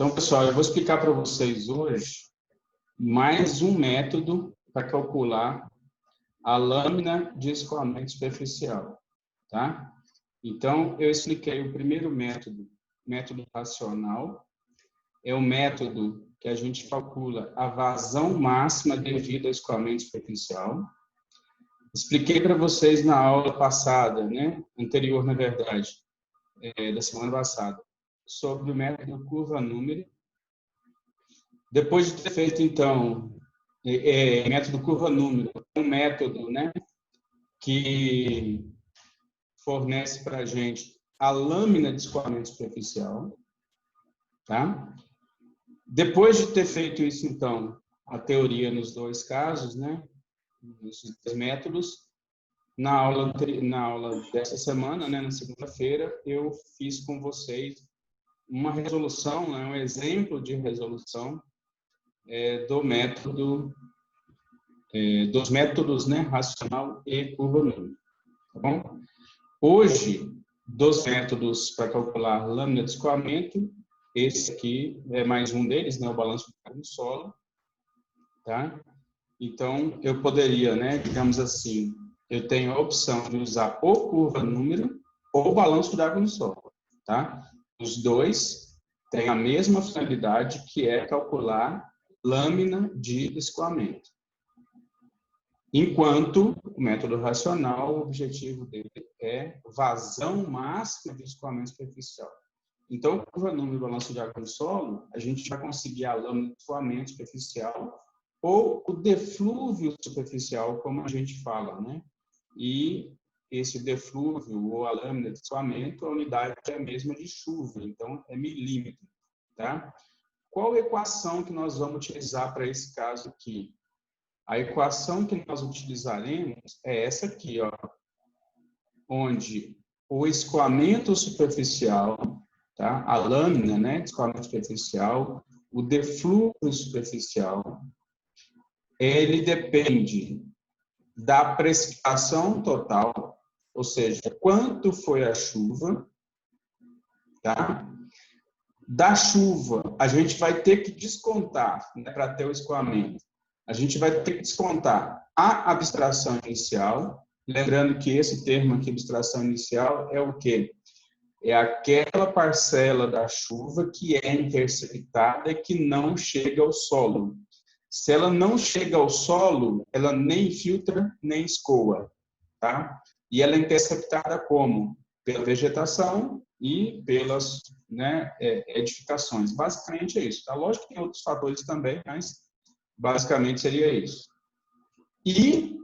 Então, pessoal, eu vou explicar para vocês hoje mais um método para calcular a lâmina de escoamento superficial, tá? Então, eu expliquei o primeiro método, método racional, é o método que a gente calcula a vazão máxima devido ao escoamento superficial. Expliquei para vocês na aula passada, né? Anterior, na verdade, da semana passada, sobre o método curva-número. Depois de ter feito, então, método curva-número, um método, né, que fornece para a gente a lâmina de escoamento superficial, tá? Depois de ter feito isso, então, a teoria nos dois casos, né, nesses dois métodos, na aula dessa semana, né, na segunda-feira, eu fiz com vocês uma resolução, né, um exemplo de resolução do método, dos métodos, né, racional e curva-número, tá bom? Hoje, dos métodos para calcular lâmina de escoamento, esse aqui é mais um deles, né, o balanço do solo, tá? Então, eu poderia, né, digamos assim, eu tenho a opção de usar ou curva-número ou balanço d'água no solo, tá? Os dois têm a mesma finalidade, que é calcular lâmina de escoamento. Enquanto o método racional, o objetivo dele é vazão máxima de escoamento superficial. Então, curva-número e balanço de água no solo, a gente vai conseguir a lâmina de escoamento superficial ou o deflúvio superficial, como a gente fala, né? E esse deflúvio ou a lâmina de escoamento, a unidade é a mesma de chuva, então é milímetro, tá? Qual equação que nós vamos utilizar para esse caso aqui? A equação que nós utilizaremos é essa aqui, ó, onde o escoamento superficial, tá? A lâmina, né, de escoamento superficial, o deflúvio superficial, ele depende da precipitação total, ou seja, quanto foi a chuva, tá? Da chuva, a gente vai ter que descontar, né, para ter o escoamento. A gente vai ter que descontar a abstração inicial, lembrando que esse termo aqui, abstração inicial, é o quê? É aquela parcela da chuva que é interceptada e que não chega ao solo. Se ela não chega ao solo, ela nem filtra, nem escoa, tá? E ela é interceptada como? Pela vegetação e pelas, né, edificações. Basicamente é isso, tá? Lógico que tem outros fatores também, mas basicamente seria isso. E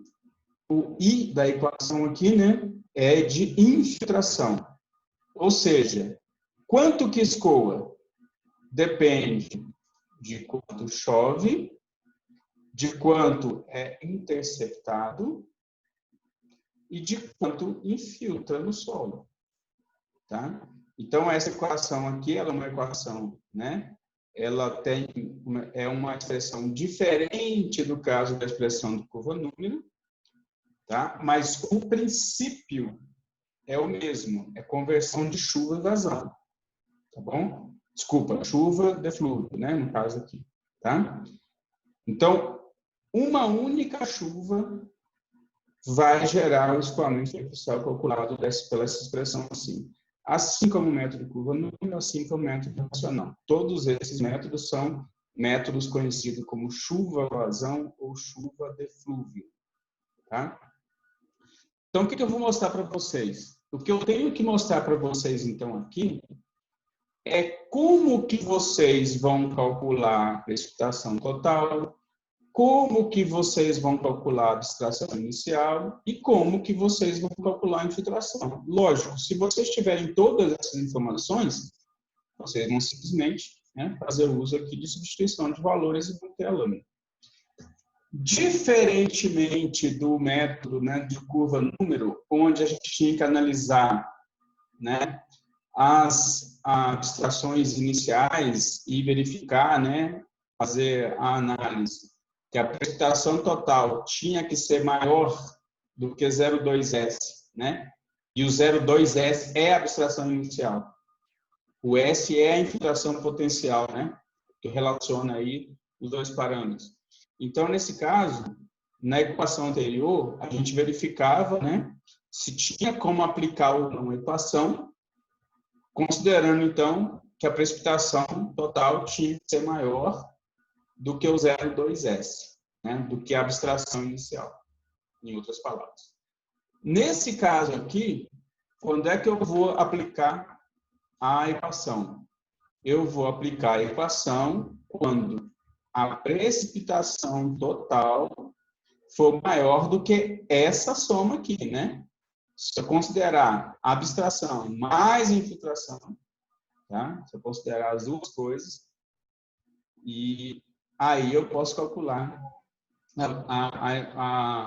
o I da equação aqui, né, é de infiltração. Ou seja, quanto que escoa? Depende de quanto chove, de quanto é interceptado e de quanto infiltra no solo, tá? Então, essa equação aqui, ela é uma equação, né? Ela é uma expressão diferente do caso da expressão do curva-número, tá? Mas o princípio é o mesmo, é conversão de chuva e vazão, tá bom? Desculpa, chuva, deflúvio, né? No caso aqui, tá? Então, uma única chuva vai gerar o escoamento superficial calculado pela essa expressão assim. Assim como o método curva-número, assim como o método racional. Todos esses métodos são métodos conhecidos como chuva-vazão ou chuva-deflúvio, tá? Então, o que eu vou mostrar para vocês? O que eu tenho que mostrar para vocês, então, aqui, é como que vocês vão calcular a precipitação total, como que vocês vão calcular a abstração inicial e como que vocês vão calcular a infiltração. Lógico, se vocês tiverem todas essas informações, vocês vão simplesmente, né, fazer uso aqui de substituição de valores e vão ter a lâmina. Diferentemente do método, né, de curva-número, onde a gente tinha que analisar, né, as abstrações iniciais e verificar, né, fazer a análise, que a precipitação total tinha que ser maior do que 0,2S, né? E o 0,2S é a abstração inicial. O S é a infiltração potencial, né? Que relaciona aí os dois parâmetros. Então, nesse caso, na equação anterior, a gente verificava, né, se tinha como aplicar uma equação, considerando, então, que a precipitação total tinha que ser maior do que o 0,2S, né, do que a abstração inicial, em outras palavras. Nesse caso aqui, quando é que eu vou aplicar a equação? Eu vou aplicar a equação quando a precipitação total for maior do que essa soma aqui, né? Se eu considerar a abstração mais infiltração, tá? Se eu considerar as duas coisas, e aí eu posso calcular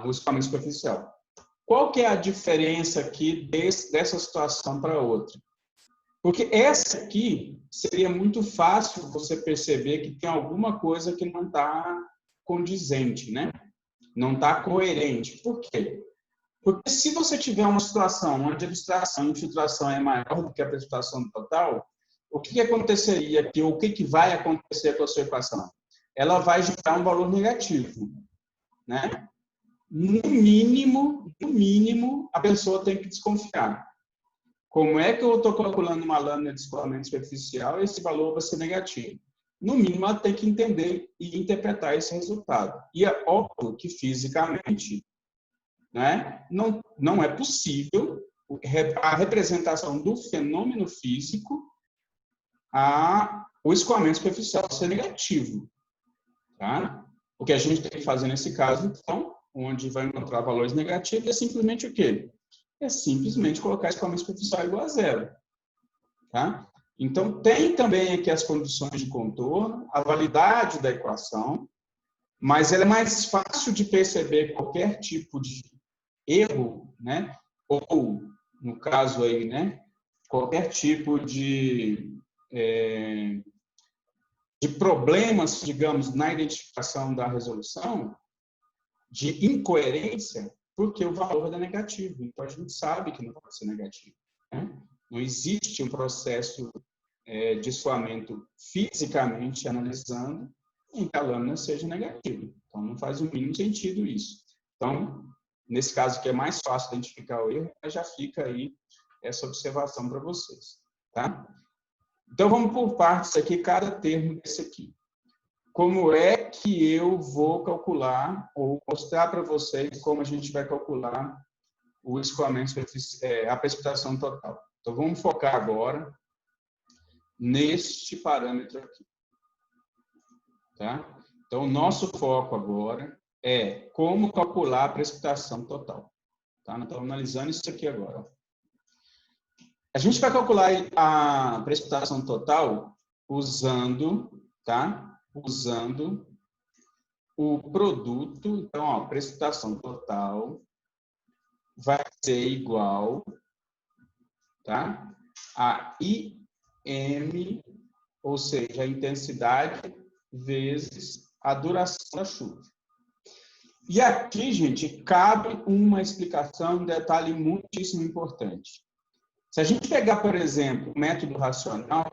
o escoamento superficial. Qual que é a diferença aqui dessa situação para outra? Porque essa aqui seria muito fácil você perceber que tem alguma coisa que não está condizente, né? Não está coerente. Por quê? Porque se você tiver uma situação onde a abstração e infiltração é maior do que a precipitação total, o que aconteceria aqui? O que vai acontecer com a sua equação? Ela vai gerar um valor negativo, né? No mínimo, a pessoa tem que desconfiar. Como é que eu estou calculando uma lâmina de escoamento superficial e esse valor vai ser negativo? No mínimo, ela tem que entender e interpretar esse resultado. E é óbvio que, fisicamente, né, não é possível a representação do fenômeno físico o escoamento superficial ser negativo. Tá? O que a gente tem que fazer nesse caso, então, onde vai encontrar valores negativos, é simplesmente o quê? É simplesmente colocar escoamento superficial igual a zero. Tá? Então, tem também aqui as condições de contorno, a validade da equação, mas ela é mais fácil de perceber qualquer tipo de erro, né? Ou, no caso aí, né? Qualquer tipo de problemas, digamos, na identificação da resolução, de incoerência, porque o valor é negativo. Então, a gente sabe que não pode ser negativo. Né? Não existe um processo de escoamento fisicamente analisando em que a lâmina seja negativa. Então, não faz o mínimo sentido isso. Então, nesse caso aqui é mais fácil identificar o erro, mas já fica aí essa observação para vocês. Tá? Então, vamos por partes aqui, cada termo desse aqui. Como é que eu vou calcular, ou mostrar para vocês como a gente vai calcular o escoamento, a precipitação total. Então, vamos focar agora neste parâmetro aqui. Tá? Então, o nosso foco agora é como calcular a precipitação total. Tá? Nós estamos analisando isso aqui agora. A gente vai calcular a precipitação total usando, tá? Usando o produto. Então, ó, precipitação total vai ser igual, tá? A IM, ou seja, a intensidade vezes a duração da chuva. E aqui, gente, cabe uma explicação, um detalhe muitíssimo importante. Se a gente pegar, por exemplo, o método racional,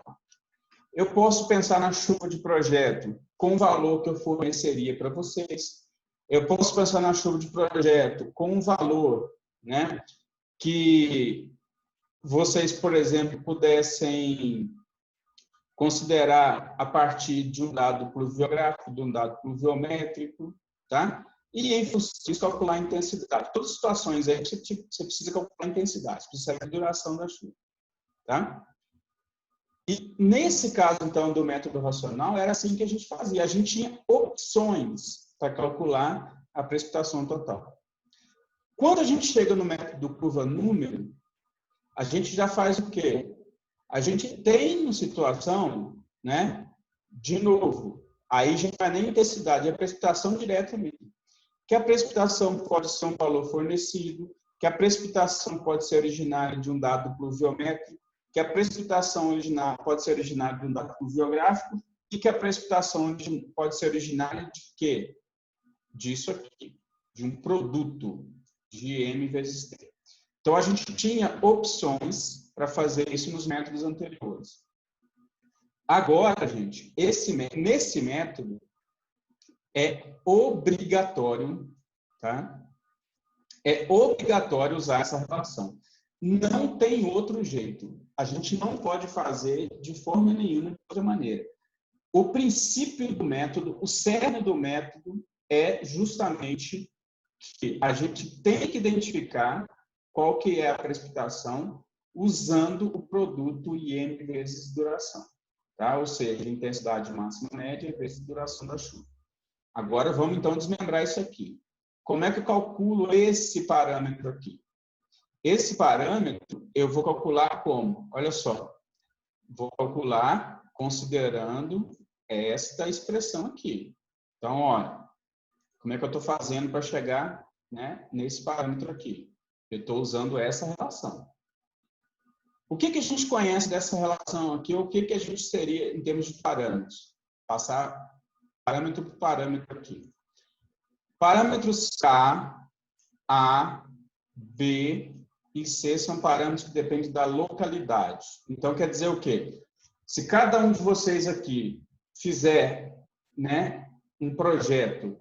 eu posso pensar na chuva de projeto com o valor que eu forneceria para vocês. Eu posso pensar na chuva de projeto com um valor, né, que vocês, por exemplo, pudessem considerar a partir de um dado pluviográfico, de um dado pluviométrico, tá? E, em função disso, calcular a intensidade. Todas as situações aí você precisa calcular a intensidade, você precisa saber a duração da chuva, tá? E, nesse caso, então, do método racional, era assim que a gente fazia. A gente tinha opções para calcular a precipitação total. Quando a gente chega no método curva-número, a gente já faz o quê? A gente tem uma situação, né? De novo, aí já não é nem intensidade, é a precipitação direta mesmo. Que a precipitação pode ser um valor fornecido, que a precipitação pode ser originária de um dado pluviométrico, que a precipitação pode ser originária de um dado pluviográfico e que a precipitação pode ser originária de quê? Disso aqui, de um produto de M vezes T. Então, a gente tinha opções para fazer isso nos métodos anteriores. Agora, gente, nesse método é obrigatório, tá? É obrigatório usar essa relação. Não tem outro jeito. A gente não pode fazer de forma nenhuma de outra maneira. O princípio do método, o cerne do método é justamente que a gente tem que identificar qual que é a precipitação usando o produto IM vezes duração, tá? Ou seja, intensidade máxima média vezes duração da chuva. Agora vamos então desmembrar isso aqui. Como é que eu calculo esse parâmetro aqui? Esse parâmetro eu vou calcular como? Olha só, vou calcular considerando esta expressão aqui. Então, olha, como é que eu estou fazendo para chegar, né, nesse parâmetro aqui? Eu estou usando essa relação. O que a gente conhece dessa relação aqui? O que a gente seria em termos de parâmetros? Passar parâmetro por parâmetro aqui. Parâmetros K, A, B e C são parâmetros que dependem da localidade. Então, quer dizer o quê? Se cada um de vocês aqui fizer, né, um projeto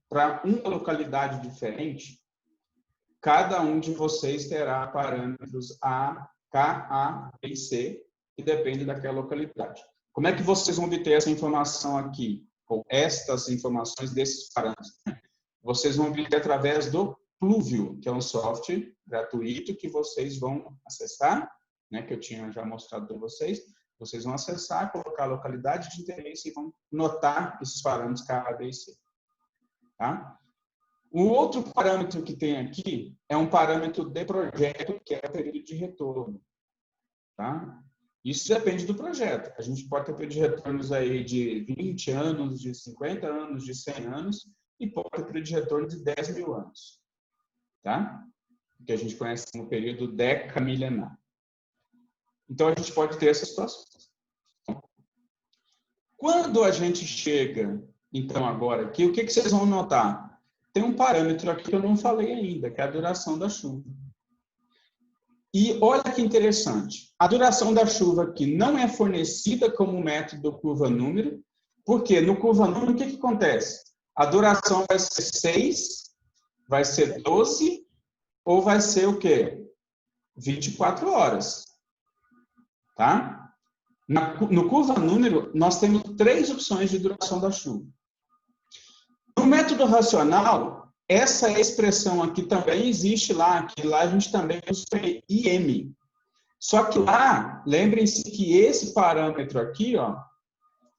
para uma localidade diferente, cada um de vocês terá parâmetros A, K, A, B e C, que dependem daquela localidade. Como é que vocês vão obter essa informação aqui, ou estas informações desses parâmetros? Vocês vão obter através do Pluvio, que é um software gratuito que vocês vão acessar, né, que eu tinha já mostrado para vocês. Vocês vão acessar, colocar a localidade de interesse e vão notar esses parâmetros K, A, B e C. Tá? O outro parâmetro que tem aqui é um parâmetro de projeto, que é o período de retorno. Tá? Isso depende do projeto. A gente pode ter período de retornos aí de 20 anos, de 50 anos, de 100 anos, e pode ter período de retorno de 10 mil anos. Tá? Que a gente conhece como período decamilenar. Então, a gente pode ter essas situações. Quando a gente chega, então, agora aqui, o que vocês vão notar? Tem um parâmetro aqui que eu não falei ainda, que é a duração da chuva. E olha que interessante, a duração da chuva aqui não é fornecida como método curva-número, porque no curva-número, o que acontece? A duração vai ser 6, vai ser 12, ou vai ser o quê? 24 horas. Tá? No curva-número, nós temos 3 opções de duração da chuva. No método racional, essa expressão aqui também existe lá, que lá a gente também usa IM. Só que lá, lembrem-se que esse parâmetro aqui, ó,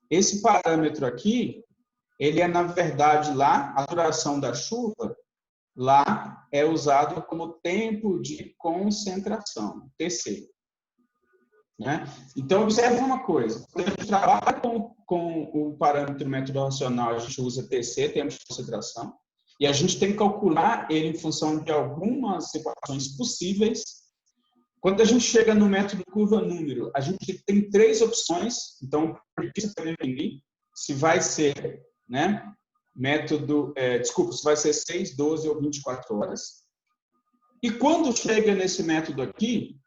esse parâmetro aqui, ele é, na verdade, lá, a duração da chuva, lá é usado como tempo de concentração, TC. Né? Então, observe uma coisa. Quando a gente trabalha com o parâmetro método racional, a gente usa TC, tempo de concentração, e a gente tem que calcular ele em função de algumas equações possíveis. Quando a gente chega no método curva-número, a gente tem 3 opções. Então, precisa definir se vai ser, né, se vai ser 6, 12 ou 24 horas. E quando chega nesse método aqui,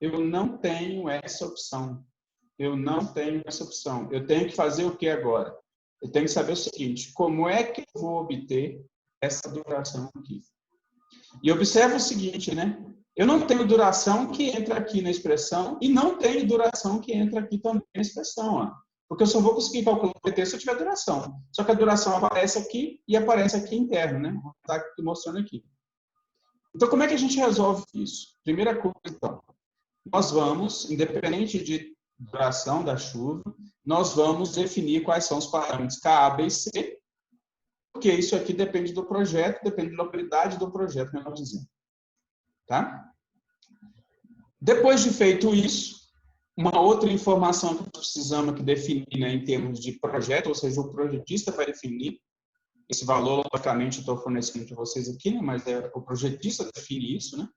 eu não tenho essa opção. Eu não tenho essa opção. Eu tenho que fazer o que agora? Eu tenho que saber o seguinte, como é que eu vou obter essa duração aqui? E observa o seguinte, né? Eu não tenho duração que entra aqui na expressão e não tenho duração que entra aqui também na expressão, ó. Porque eu só vou conseguir calcular o PT se eu tiver duração. Só que a duração aparece aqui e aparece aqui interno, né? Vou estar mostrando aqui. Então, como é que a gente resolve isso? Primeira coisa, então. Nós vamos, independente de duração da chuva, nós vamos definir quais são os parâmetros K, A, B e C, porque isso aqui depende do projeto, depende da localidade do projeto, melhor dizendo. Tá? Depois de feito isso, uma outra informação que nós precisamos aqui definir, né, em termos de projeto, ou seja, o projetista vai definir esse valor, logicamente, eu estou fornecendo para vocês aqui, né, mas o projetista define isso. Né?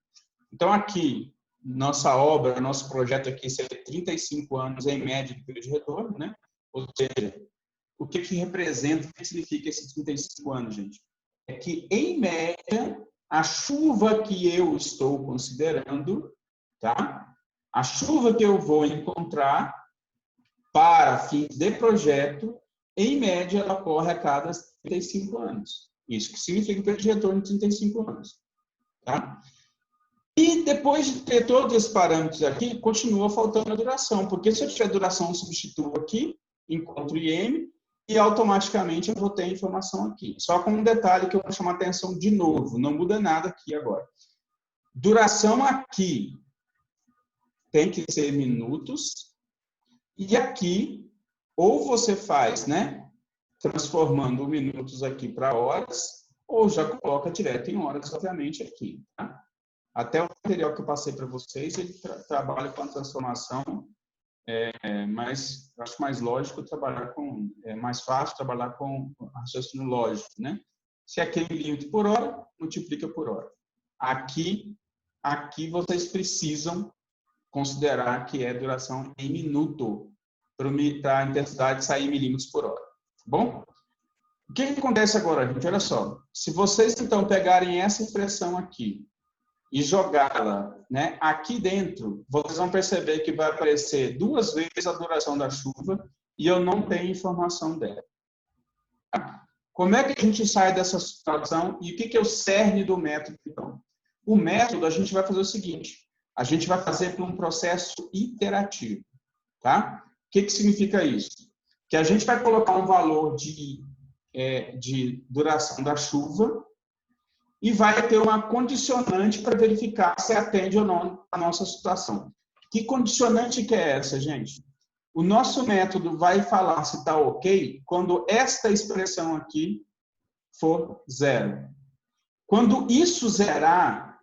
Então, aqui, nossa obra, nosso projeto aqui seria 35 anos em média de período de retorno, né? Ou seja, o que representa, o que significa esses 35 anos, gente? É que, em média, a chuva que eu estou considerando, tá? A chuva que eu vou encontrar para fins de projeto, em média, ela ocorre a cada 35 anos. Isso que significa que de retorno de 35 anos. Tá? E depois de ter todos esses parâmetros aqui, continua faltando a duração, porque se eu tiver duração, eu substituo aqui, encontro IM, e automaticamente eu vou ter a informação aqui. Só com um detalhe que eu vou chamar a atenção de novo, não muda nada aqui agora. Duração aqui tem que ser minutos, e aqui, ou você faz, né, transformando minutos aqui para horas, ou já coloca direto em horas, obviamente, aqui. Tá? Até o material que eu passei para vocês, ele trabalha com a transformação, mas acho mais lógico trabalhar com, é mais fácil trabalhar com raciocínio lógico, né? Se aquele milímetro por hora, multiplica por hora. Aqui vocês precisam considerar que é duração em minuto, para a intensidade sair em milímetros por hora. Bom? O que acontece agora, gente? Olha só. Se vocês, então, pegarem essa expressão aqui e jogá-la, né, aqui dentro, vocês vão perceber que vai aparecer 2 vezes a duração da chuva e eu não tenho informação dela. Como é que a gente sai dessa situação e o que é o cerne do método, então? O método, a gente vai fazer o seguinte, a gente vai fazer por um processo iterativo, tá? O que significa isso? Que a gente vai colocar um valor de duração da chuva e vai ter uma condicionante para verificar se atende ou não a nossa situação. Que condicionante que é essa, gente? O nosso método vai falar se está ok quando esta expressão aqui for 0. Quando isso zerar,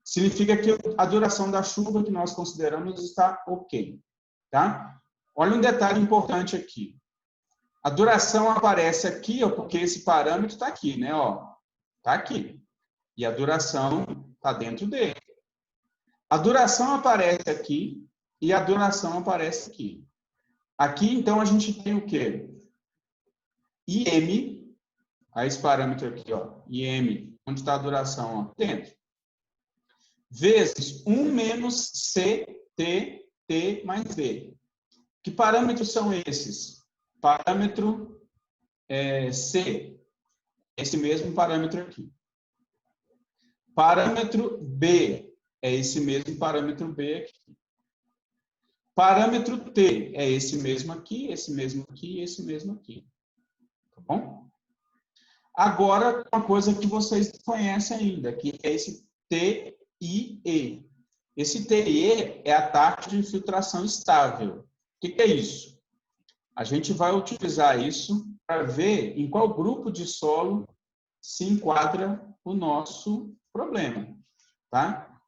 significa que a duração da chuva que nós consideramos está ok. Tá? Olha um detalhe importante aqui. A duração aparece aqui, ó, porque esse parâmetro está aqui, né? Está aqui. E a duração está dentro dele. A duração aparece aqui e a duração aparece aqui. Aqui, então, a gente tem o quê? IM, aí esse parâmetro aqui, ó, IM, onde está a duração? Ó, dentro. Vezes 1 menos CT, T mais V. Que parâmetros são esses? Parâmetro C, esse mesmo parâmetro aqui. Parâmetro B, é esse mesmo parâmetro B aqui. Parâmetro T, é esse mesmo aqui, esse mesmo aqui, esse mesmo aqui. Tá bom? Agora, uma coisa que vocês conhecem ainda, que é esse TIE. Esse TIE é a taxa de infiltração estável. O que é isso? A gente vai utilizar isso para ver em qual grupo de solo se enquadra o nosso problema, tá?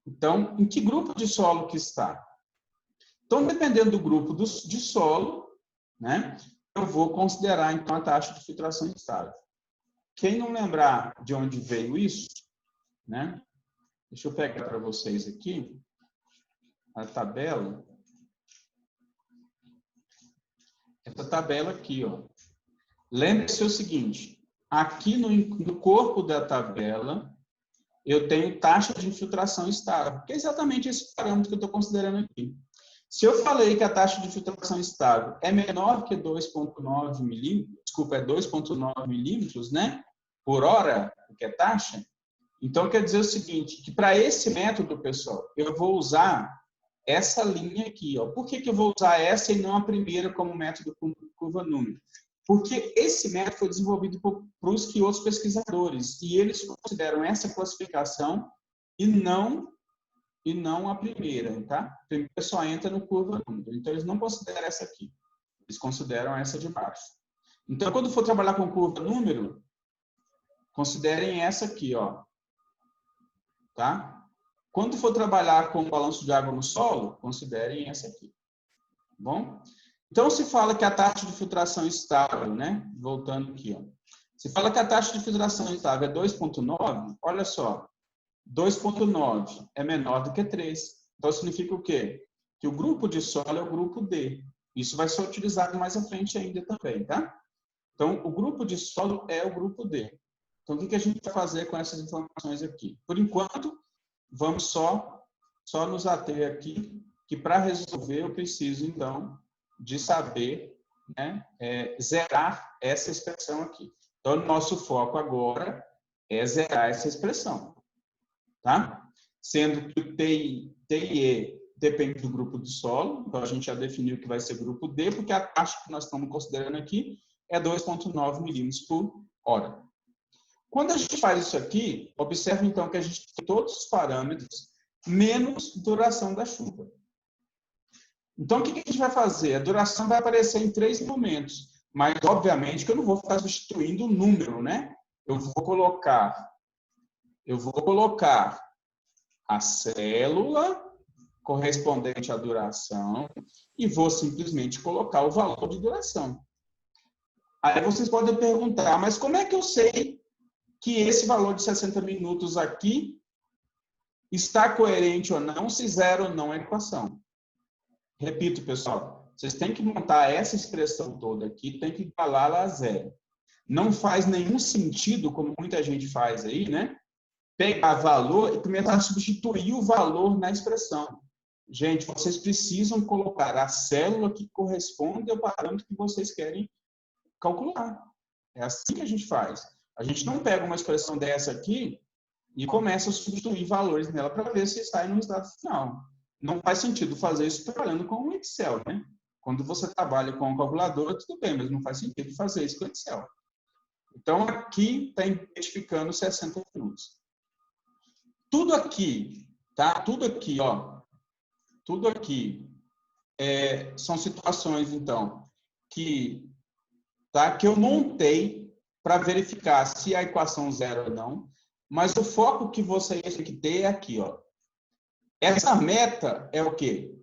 Então, em que grupo de solo que está? Então, dependendo do grupo de solo, né, eu vou considerar, então, a taxa de filtração estável. Quem não lembrar de onde veio isso, né, deixa eu pegar para vocês aqui a tabela. Essa tabela aqui, ó. Lembre-se o seguinte, aqui no corpo da tabela, eu tenho taxa de infiltração estável, que é exatamente esse parâmetro que eu estou considerando aqui. Se eu falei que a taxa de filtração estável é menor que 2,9 milímetros, desculpa, é 2,9 milímetros, né, por hora, que é taxa, então quer dizer o seguinte, que para esse método, pessoal, eu vou usar essa linha aqui, ó. Por que eu vou usar essa e não a primeira como método curva número? Porque esse método foi desenvolvido por outros pesquisadores e eles consideram essa classificação e não a primeira, tá? A primeira só entra no curva número. Então, eles não consideram essa aqui. Eles consideram essa de baixo. Então, quando for trabalhar com curva número, considerem essa aqui, ó. Tá? Quando for trabalhar com balanço de água no solo, considerem essa aqui. Bom? Então, se fala que a taxa de filtração estável, né? Voltando aqui, ó. Se fala que a taxa de filtração estável é 2,9, olha só. 2,9 é menor do que 3. Então, significa o quê? Que o grupo de solo é o grupo D. Isso vai ser utilizado mais à frente ainda também, tá? Então, o grupo de solo é o grupo D. Então, o que a gente vai fazer com essas informações aqui? Por enquanto, vamos só nos ater aqui, que para resolver eu preciso, então, de saber, né, zerar essa expressão aqui. Então, nosso foco agora é zerar essa expressão, tá? Sendo que o T e E depende do grupo do solo, então a gente já definiu que vai ser grupo D, porque a taxa que nós estamos considerando aqui é 2,9 milímetros por hora. Quando a gente faz isso aqui, observe então que a gente tem todos os parâmetros, menos duração da chuva. Então, o que a gente vai fazer? A duração vai aparecer em 3 momentos, mas, obviamente, que eu não vou ficar substituindo o número, né? Eu vou colocar a célula correspondente à duração e vou simplesmente colocar o valor de duração. Aí vocês podem perguntar, mas como é que eu sei que esse valor de 60 minutos aqui está coerente ou não, se zero não é equação? Repito, pessoal, vocês têm que montar essa expressão toda aqui, tem que igualá-la a zero. Não faz nenhum sentido, como muita gente faz aí, né? Pegar valor e começar a substituir o valor na expressão. Gente, vocês precisam colocar a célula que corresponde ao parâmetro que vocês querem calcular. É assim que a gente faz. A gente não pega uma expressão dessa aqui e começa a substituir valores nela para ver se sai no resultado final. Não faz sentido fazer isso trabalhando com o Excel, né? Quando você trabalha com a calculadora, tudo bem, mas não faz sentido fazer isso com o Excel. Então, aqui está identificando 60 minutos. Tudo aqui, tá? Tudo aqui, ó. Tudo aqui são situações, então, que eu montei para verificar se a equação zero ou não, mas o foco que vocês têm que ter é aqui, ó. Essa meta é o quê?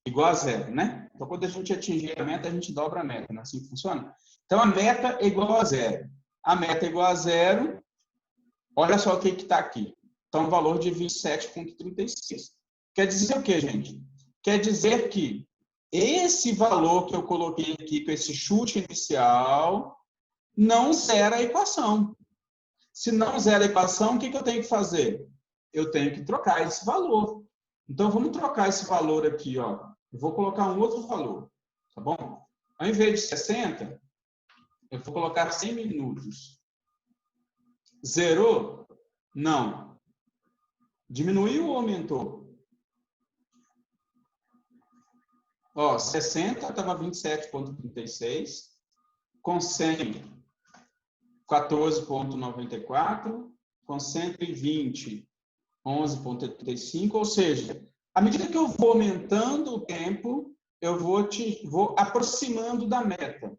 Igual a zero, né? Então, quando a gente atingir a meta, a gente dobra a meta, não é assim que funciona? Então, a meta é igual a zero. A meta é igual a zero, olha só o que está aqui. Então, o valor de 27,36. Quer dizer o quê, gente? Quer dizer que esse valor que eu coloquei aqui com esse chute inicial não zera a equação. Se não zera a equação, o que eu tenho que fazer? Eu tenho que trocar esse valor. Então, vamos trocar esse valor aqui, ó. Eu vou colocar um outro valor, tá bom? Ao invés de 60, eu vou colocar 100 minutos. Zerou? Não. Diminuiu ou aumentou? Ó, 60 estava 27,36. Com 100, 14,94. Com 120, 11,35. Ou seja, à medida que eu vou aumentando o tempo, eu vou aproximando da meta.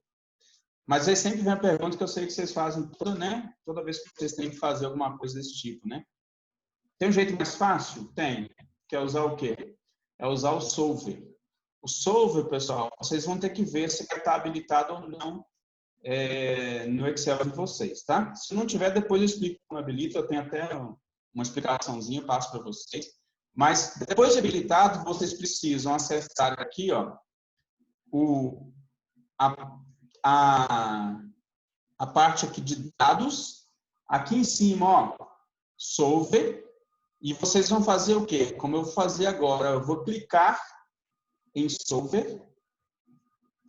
Mas aí sempre vem a pergunta que eu sei que vocês fazem né? Toda vez que vocês têm que fazer alguma coisa desse tipo, né? Tem um jeito mais fácil? Tem. Que é usar o quê? É usar o solver. O solver, pessoal, vocês vão ter que ver se está habilitado ou não no Excel de vocês, tá? Se não tiver, depois eu explico como habilita. Eu tenho até uma explicaçãozinha, passo para vocês. Mas depois de habilitado, vocês precisam acessar aqui, ó, a parte aqui de dados. Aqui em cima, ó, solver. E vocês vão fazer o quê? Como eu vou fazer agora, eu vou clicar em solver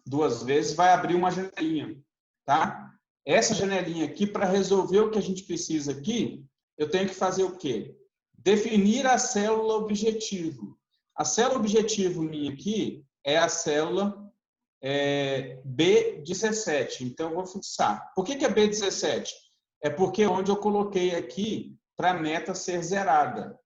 2 vezes, vai abrir uma janelinha, tá? Essa janelinha aqui, para resolver o que a gente precisa aqui, eu tenho que fazer o quê? Definir a célula objetivo. A célula objetivo minha aqui é a célula B17. Então, eu vou fixar. Por que é B17? É porque é onde eu coloquei aqui para a meta ser zerada.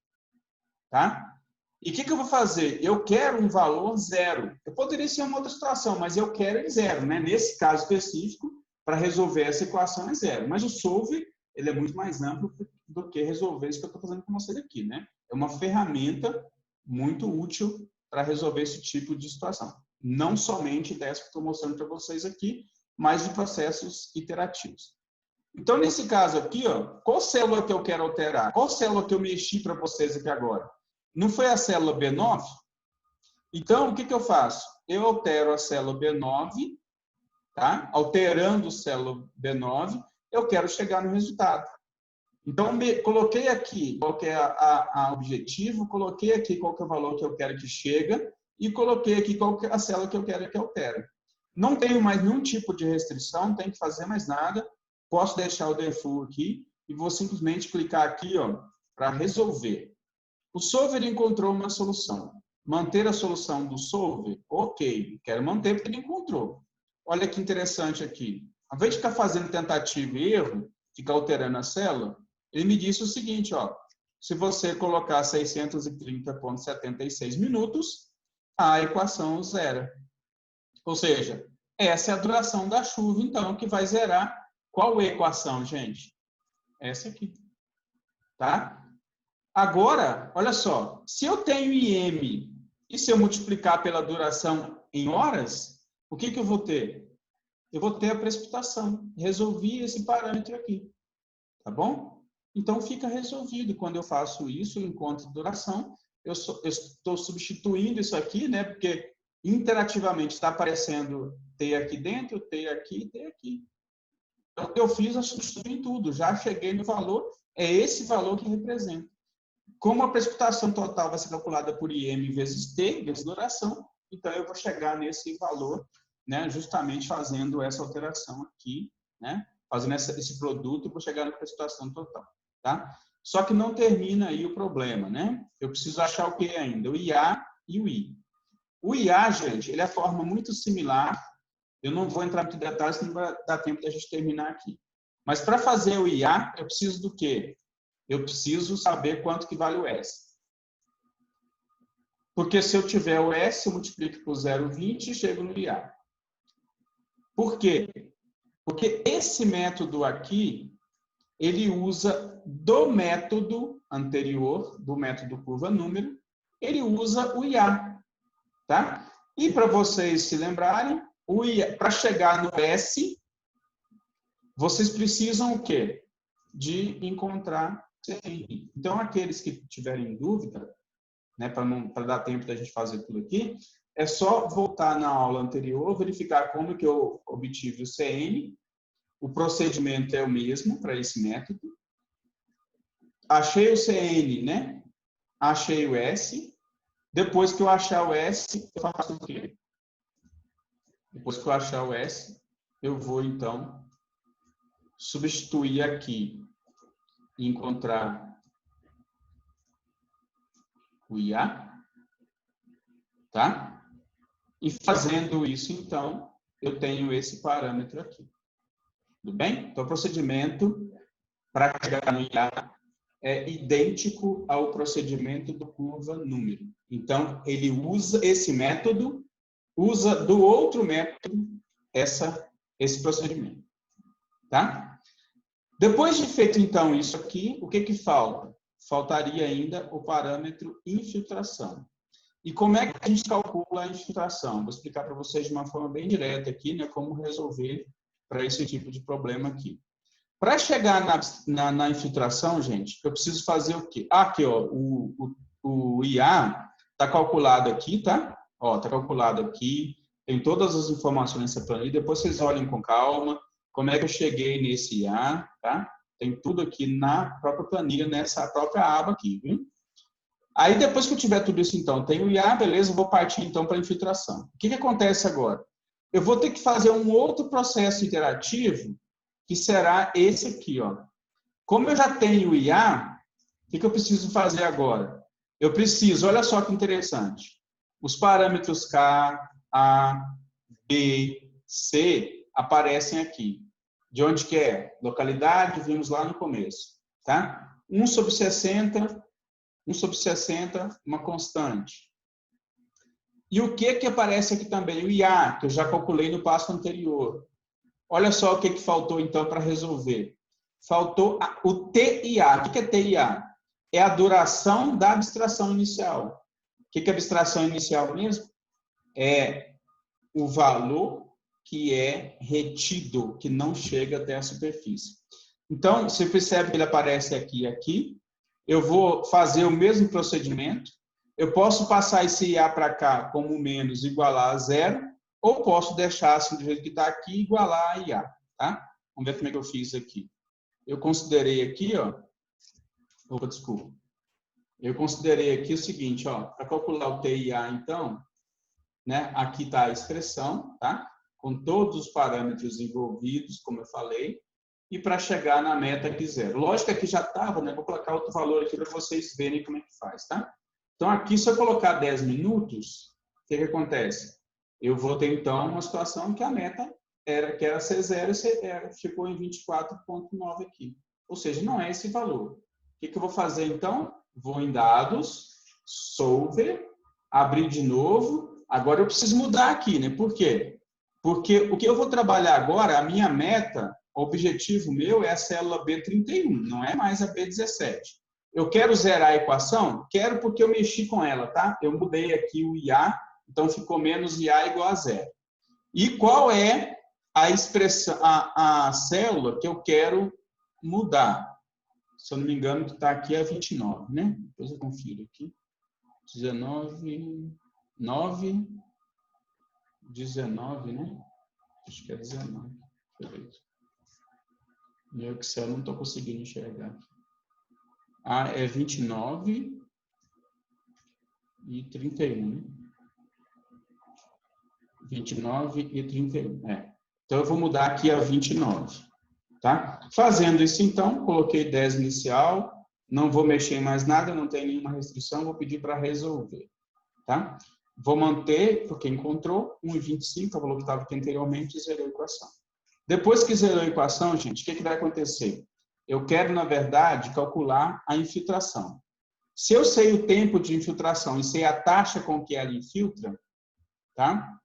Tá? E o que eu vou fazer? Eu quero um valor zero. Eu poderia ser uma outra situação, mas eu quero ele zero. Né? Nesse caso específico, para resolver essa equação é zero. Mas o solve ele é muito mais amplo do que resolver isso que eu estou fazendo com vocês aqui. Né? É uma ferramenta muito útil para resolver esse tipo de situação. Não somente dessa que estou mostrando para vocês aqui, mas de processos iterativos. Então, nesse caso aqui, ó, qual célula que eu quero alterar? Qual célula que eu mexi para vocês aqui agora? Não foi a célula B9? Então, o que eu faço? Eu altero a célula B9, tá? Alterando a célula B9, eu quero chegar no resultado. Então, coloquei aqui qual que é a objetivo, coloquei aqui qual que é o valor que eu quero que chegue, e coloquei aqui qual é a célula que eu quero que altere. Não tenho mais nenhum tipo de restrição, não tenho que fazer mais nada. Posso deixar o default aqui e vou simplesmente clicar aqui, ó, para resolver. O solver encontrou uma solução. Manter a solução do solver? Ok, quero manter porque ele encontrou. Olha que interessante aqui. Ao invés de ficar fazendo tentativa e erro, ficar alterando a célula, ele me disse o seguinte, ó, se você colocar 630,76 minutos, a equação zera. Ou seja, essa é a duração da chuva, então, que vai zerar. Qual é a equação, gente? Essa aqui. Tá? Agora, olha só, se eu tenho IM e se eu multiplicar pela duração em horas, o que eu vou ter? Eu vou ter a precipitação. Resolvi esse parâmetro aqui. Tá bom? Então, fica resolvido. Quando eu faço isso, eu encontro duração. Eu estou substituindo isso aqui, né? Porque interativamente está aparecendo T aqui dentro, T aqui, T aqui. Então, o que eu fiz, eu substituí tudo. Já cheguei no valor, é esse valor que representa. Como a precipitação total vai ser calculada por IM vezes T, vezes duração, então eu vou chegar nesse valor, né? Justamente fazendo essa alteração aqui, né? Fazendo esse produto, eu vou chegar na precipitação total, tá? Só que não termina aí o problema, né? Eu preciso achar o que ainda? O IA e o I. O IA, gente, ele é a forma muito similar. Eu não vou entrar em detalhes, não vai dar tempo de a gente terminar aqui. Mas para fazer o IA, eu preciso do quê? Eu preciso saber quanto que vale o S. Porque se eu tiver o S, eu multiplico por 0,20 e chego no IA. Por quê? Porque esse método aqui, ele usa do método anterior, do método curva-número, ele usa o IA. Tá? E para vocês se lembrarem, para chegar no S, vocês precisam o quê? De encontrar CN. Então, aqueles que tiverem dúvida, né, para dar tempo da gente fazer tudo aqui, é só voltar na aula anterior, verificar como que eu obtive o CN. O procedimento é o mesmo para esse método. Achei o CN, né? Achei o S. Depois que eu achar o S, eu faço o quê? Depois que eu achar o S, eu vou, então, substituir aqui e encontrar o IA, tá? E fazendo isso, então, eu tenho esse parâmetro aqui. Tudo bem? Então, o procedimento para chegar no IA é idêntico ao procedimento do curva-número. Então, ele usa esse método, usa do outro método esse procedimento. Tá? Depois de feito, então, isso aqui, o que falta? Faltaria ainda o parâmetro infiltração. E como é que a gente calcula a infiltração? Vou explicar para vocês de uma forma bem direta aqui, né, como resolver para esse tipo de problema aqui. Para chegar na infiltração, gente, eu preciso fazer o quê? Aqui, ó, o IA está calculado aqui, tá? Ó, está calculado aqui, tem todas as informações nessa planilha, depois vocês olhem com calma como é que eu cheguei nesse IA, tá? Tem tudo aqui na própria planilha, nessa própria aba aqui, viu? Aí, depois que eu tiver tudo isso, então, tem o IA, beleza, eu vou partir, então, para a infiltração. O que acontece agora? Eu vou ter que fazer um outro processo interativo, que será esse aqui, ó. Como eu já tenho o IA, o que eu preciso fazer agora? Eu preciso, olha só que interessante, os parâmetros K, A, B, C aparecem aqui. De onde que é? Localidade, vimos lá no começo, tá? 1 sobre 60, 1 sobre 60, uma constante. E o que aparece aqui também? O IA, que eu já calculei no passo anterior. Olha só o que faltou, então, para resolver. Faltou o TIA. O que é TIA? É a duração da abstração inicial. O que é abstração inicial mesmo? É o valor que é retido, que não chega até a superfície. Então, você percebe que ele aparece aqui e aqui. Eu vou fazer o mesmo procedimento. Eu posso passar esse IA para cá como menos igualar a zero, ou posso deixar assim do jeito que está aqui igualar a IA. Tá? Vamos ver como é que eu fiz aqui. Eu considerei aqui, ó. Opa, desculpa. Eu considerei aqui o seguinte, ó. Para calcular o TIA, então, né? Aqui está a expressão, tá? Com todos os parâmetros envolvidos, como eu falei, e para chegar na meta aqui 0. Lógico que já estava, né? Vou colocar outro valor aqui para vocês verem como é que faz, tá? Então, aqui, se eu colocar 10 minutos, o que acontece? Eu vou ter, então, uma situação que a meta que era ser 0 e ficou em 24,9 aqui. Ou seja, não é esse valor. O que eu vou fazer, então? Vou em dados, solver, abrir de novo. Agora eu preciso mudar aqui, né? Por quê? Porque o que eu vou trabalhar agora, a minha meta, o objetivo meu é a célula B31, não é mais a B17. Eu quero zerar a equação? Quero porque eu mexi com ela, tá? Eu mudei aqui o IA, então ficou menos IA igual a 0. E qual é a expressão, a célula que eu quero mudar? Se eu não me engano, que está aqui é 29, né? Depois eu confiro aqui. 19, 9, 19, né? Acho que é 19. Perfeito. Meu Excel não estou conseguindo enxergar. Ah, é 29 e 31, né? 29 e 31, Então, eu vou mudar aqui a 29, tá? Fazendo isso, então, coloquei 10 inicial, não vou mexer em mais nada, não tem nenhuma restrição, vou pedir para resolver, tá? Vou manter, porque encontrou, 1,25, o valor que estava aqui anteriormente, e zerou a equação. Depois que zerou a equação, gente, o que vai acontecer? Eu quero, na verdade, calcular a infiltração. Se eu sei o tempo de infiltração e sei a taxa com que ela infiltra, tá?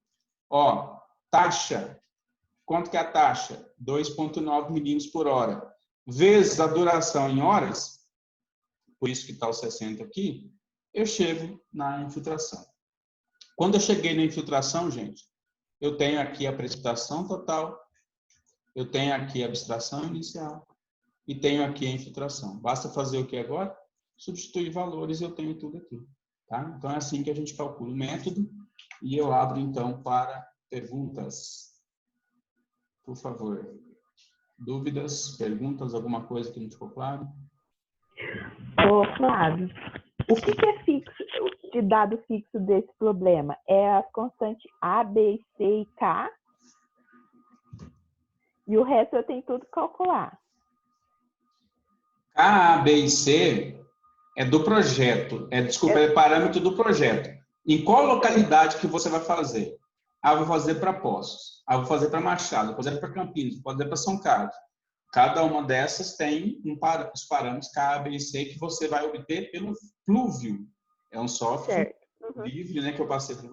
Ó, taxa. Quanto que é a taxa? 2,9 milímetros por hora. Vezes a duração em horas, por isso que está o 60 aqui, eu chego na infiltração. Quando eu cheguei na infiltração, gente, eu tenho aqui a precipitação total, eu tenho aqui a abstração inicial e tenho aqui a infiltração. Basta fazer o que agora? Substituir valores e eu tenho tudo aqui. Tá? Então, é assim que a gente calcula o método e eu abro, então, para perguntas. Por favor. Dúvidas, perguntas, alguma coisa que não ficou claro? Ô, Flávio, o que é fixo, de dado fixo desse problema? É as constantes A, B, C e K? E o resto eu tenho tudo que calcular. A, B e C é do projeto. É parâmetro do projeto. Em qual localidade que você vai fazer? Ah, vou fazer para Poços. Ah, vou fazer para Machado. Vou fazer para Campinas. Vou fazer para São Carlos. Cada uma dessas tem os parâmetros K, A, B e C que você vai obter pelo Pluvio. É um software livre, né, que eu passei para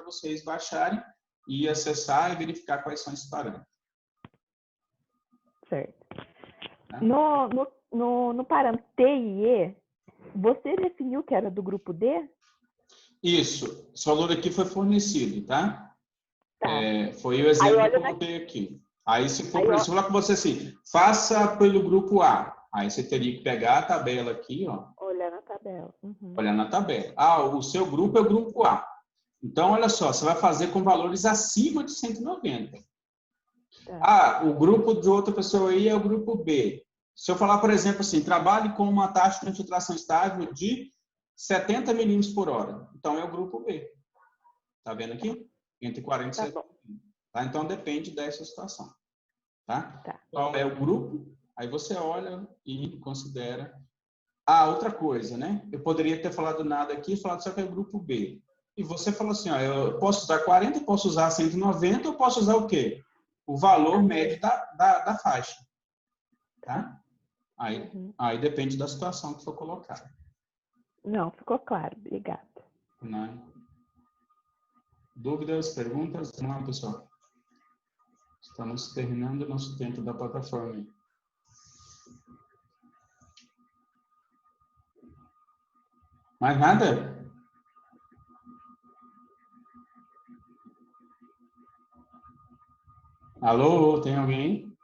vocês baixarem e acessar e verificar quais são esses parâmetros. Certo. Tá? No parâmetro T e E, você definiu que era do grupo D? Isso. Esse valor aqui foi fornecido, tá? Foi o exemplo que eu coloquei aqui. Aí, se for para falar com você assim, faça pelo grupo A. Aí você teria que pegar a tabela aqui, ó. Olhar na tabela. Olhar na tabela. Ah, o seu grupo é o grupo A. Então, olha só, você vai fazer com valores acima de 190. Tá. Ah, o grupo de outra pessoa aí é o grupo B. Se eu falar, por exemplo, assim, trabalhe com uma taxa de infiltração estável de 70 milímetros por hora. Então, é o grupo B. Tá vendo aqui? Entre 40 e 70. Tá? Então, depende dessa situação. Tá? Qual é o grupo? Aí você olha e considera. Ah, outra coisa, né? Eu poderia ter falado nada aqui e falado só que é o grupo B. E você falou assim, ó, eu posso usar 40, posso usar 190, eu posso usar o quê? O valor médio da faixa. Tá? Aí depende da situação que for colocada. Não, ficou claro. Obrigada. Não. Dúvidas, perguntas? Vamos lá, pessoal. Estamos terminando o nosso tempo da plataforma. Mais nada? Alô, tem alguém?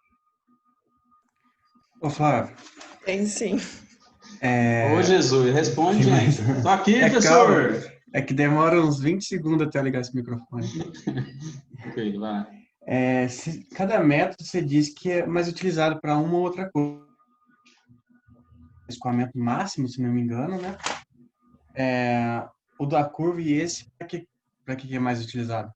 Ô, Flávio. Tem sim. Ô, Jesus, responde, gente. Tô aqui, professor. Calma. É que demora uns 20 segundos até ligar esse microfone. Ok, vai. Cada método você diz que é mais utilizado para uma ou outra coisa. Escoamento máximo, se não me engano, né? O da curva e esse para que é mais utilizado?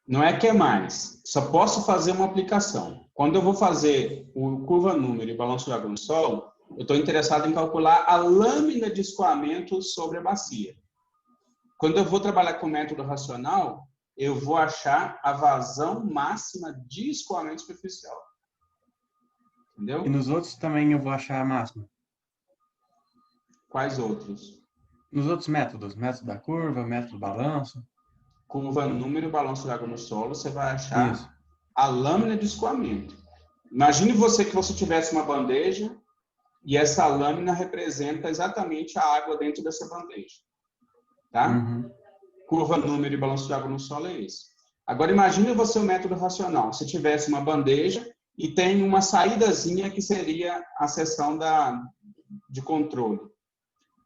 Não é que é mais. Só posso fazer uma aplicação. Quando eu vou fazer o curva-número e balanço de água no solo, eu estou interessado em calcular a lâmina de escoamento sobre a bacia. Quando eu vou trabalhar com o método racional, eu vou achar a vazão máxima de escoamento superficial. Entendeu? E nos outros também eu vou achar a máxima? Quais outros? Nos outros métodos, método da curva, método do balanço. Curva, número e balanço de água no solo, você vai achar Isso. a lâmina de escoamento. Imagine que você tivesse uma bandeja e essa lâmina representa exatamente a água dentro dessa bandeja. Tá? Uhum. Curva, número e balanço de água no solo é esse. Agora, imagine você o método racional. Se tivesse uma bandeja e tem uma saídazinha que seria a seção de controle.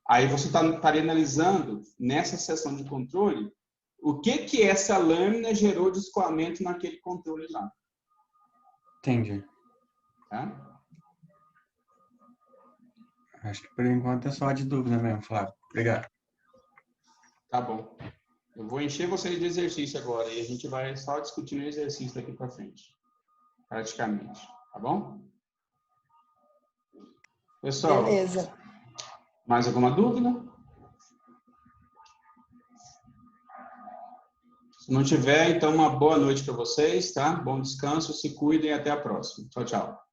Aí você estaria analisando, nessa seção de controle, o que essa lâmina gerou de escoamento naquele controle lá. Entendi. Tá? Acho que por enquanto é só de dúvida mesmo, Flávio. Obrigado. Tá bom. Eu vou encher vocês de exercício agora e a gente vai só discutindo o exercício daqui para frente. Praticamente. Tá bom? Pessoal, Beleza. mais alguma dúvida? Se não tiver, então uma boa noite para vocês, tá? Bom descanso, se cuidem e até a próxima. Tchau, tchau.